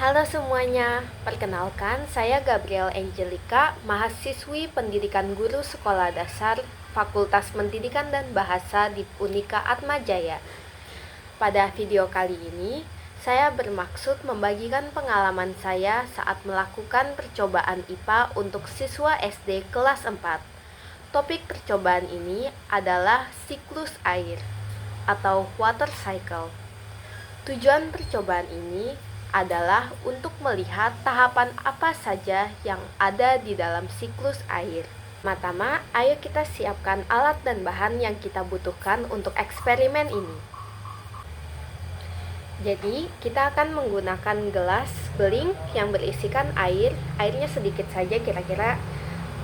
Halo semuanya, perkenalkan saya Gabriel Angelica, mahasiswi pendidikan guru sekolah dasar Fakultas Pendidikan dan Bahasa di Unika Atmajaya. Pada video kali ini, saya bermaksud membagikan pengalaman saya saat melakukan percobaan IPA untuk siswa SD kelas 4. Topik percobaan ini adalah siklus air atau water cycle. Tujuan percobaan ini adalah untuk melihat tahapan apa saja yang ada di dalam siklus air. Pertama, ayo kita siapkan alat dan bahan yang kita butuhkan untuk eksperimen ini. Jadi, kita akan menggunakan gelas beling yang berisikan air. Airnya sedikit saja, kira-kira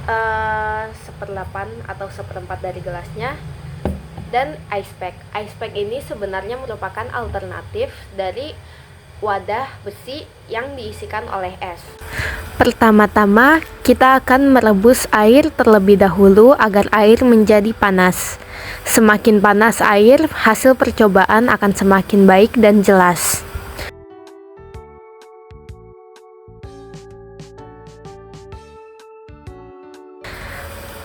1/8 atau 1/4 dari gelasnya. Dan ice pack. Ice pack ini sebenarnya merupakan alternatif dari wadah besi yang diisikan oleh es. Pertama-tama, kita akan merebus air terlebih dahulu agar air menjadi panas. Semakin panas air, hasil percobaan akan semakin baik dan jelas.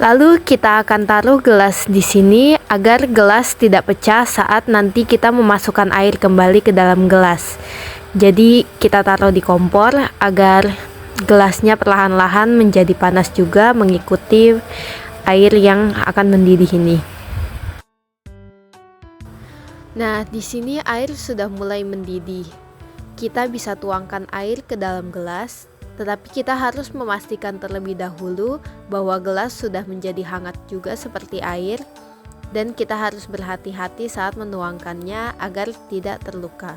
Lalu kita akan taruh gelas di sini agar gelas tidak pecah saat nanti kita memasukkan air kembali ke dalam gelas. Jadi kita taruh di kompor agar gelasnya perlahan-lahan menjadi panas juga mengikuti air yang akan mendidih ini. Nah, di sini air sudah mulai mendidih. Kita bisa tuangkan air ke dalam gelas. Tetapi kita harus memastikan terlebih dahulu bahwa gelas sudah menjadi hangat juga seperti air, dan kita harus berhati-hati saat menuangkannya agar tidak terluka.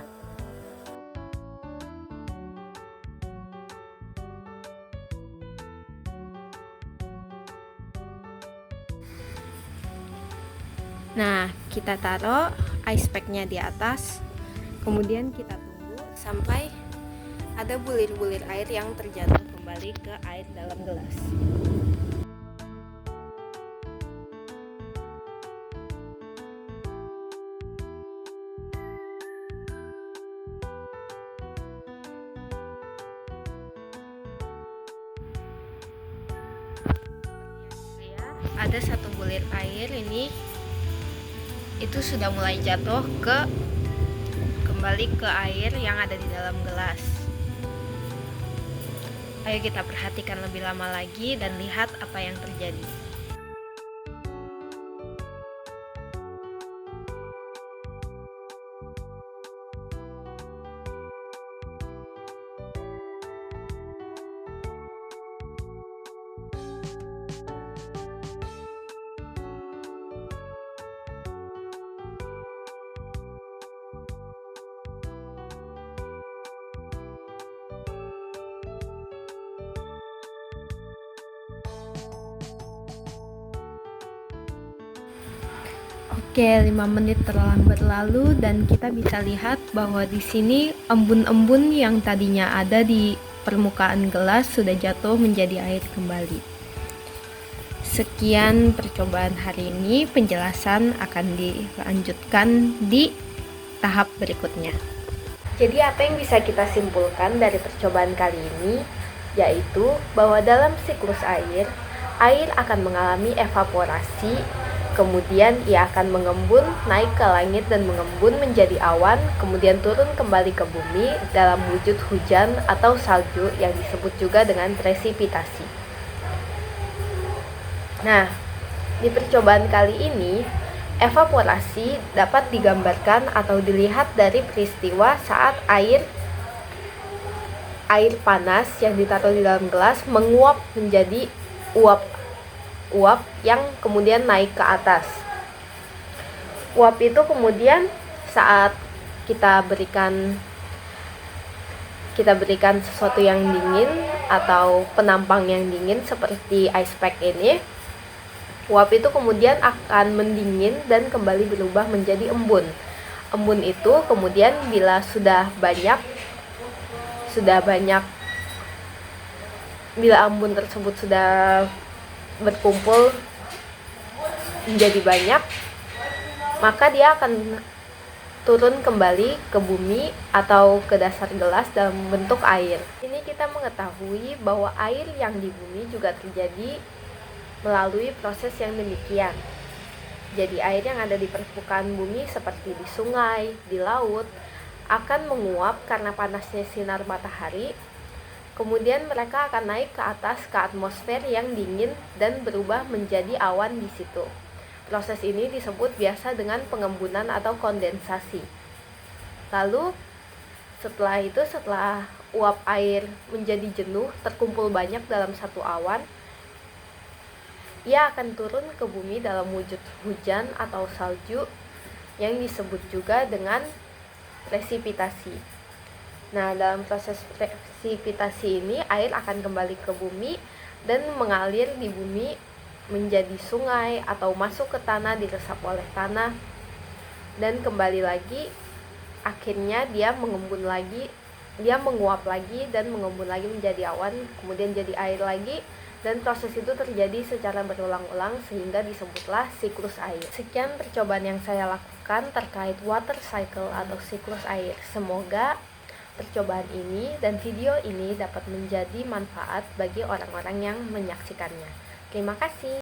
Nah, kita taruh ice pack-nya di atas, kemudian kita tunggu sampai ada bulir-bulir air yang terjatuh kembali ke air dalam gelas. Ada satu bulir air ini, itu sudah mulai jatuh kembali ke air yang ada di dalam gelas. Ayo kita perhatikan lebih lama lagi dan lihat apa yang terjadi. Oke, 5 menit telah berlalu dan kita bisa lihat bahwa di sini embun-embun yang tadinya ada di permukaan gelas sudah jatuh menjadi air kembali. Sekian percobaan hari ini, penjelasan akan dilanjutkan di tahap berikutnya. Jadi apa yang bisa kita simpulkan dari percobaan kali ini? Yaitu bahwa dalam siklus air akan mengalami evaporasi. Kemudian ia akan mengembun naik ke langit dan mengembun menjadi awan, kemudian turun kembali ke bumi dalam wujud hujan atau salju yang disebut juga dengan presipitasi. Nah, di percobaan kali ini, evaporasi dapat digambarkan atau dilihat dari peristiwa saat air panas yang ditaruh di dalam gelas menguap menjadi uap yang kemudian naik ke atas. Uap itu kemudian saat kita berikan sesuatu yang dingin atau penampang yang dingin seperti ice pack ini, uap itu kemudian akan mendingin dan kembali berubah menjadi embun. Embun itu kemudian bila bila embun tersebut sudah berkumpul menjadi banyak, maka dia akan turun kembali ke bumi atau ke dasar gelas dalam bentuk air. Ini kita mengetahui bahwa air yang di bumi juga terjadi melalui proses yang demikian. Jadi air yang ada di permukaan bumi seperti di sungai, di laut, akan menguap karena panasnya sinar matahari. Kemudian mereka akan naik ke atas ke atmosfer yang dingin dan berubah menjadi awan di situ. Proses ini disebut biasa dengan pengembunan atau kondensasi. Lalu setelah uap air menjadi jenuh, terkumpul banyak dalam satu awan, ia akan turun ke bumi dalam wujud hujan atau salju yang disebut juga dengan presipitasi. Nah, dalam proses presipitasi ini air akan kembali ke bumi dan mengalir di bumi menjadi sungai atau masuk ke tanah, diresap oleh tanah dan kembali lagi. Akhirnya dia menguap lagi dan mengembun lagi menjadi awan, kemudian jadi air lagi, dan proses itu terjadi secara berulang-ulang sehingga disebutlah siklus air. Sekian percobaan yang saya lakukan terkait water cycle atau siklus air. Semoga percobaan ini dan video ini dapat menjadi manfaat bagi orang-orang yang menyaksikannya. Terima kasih.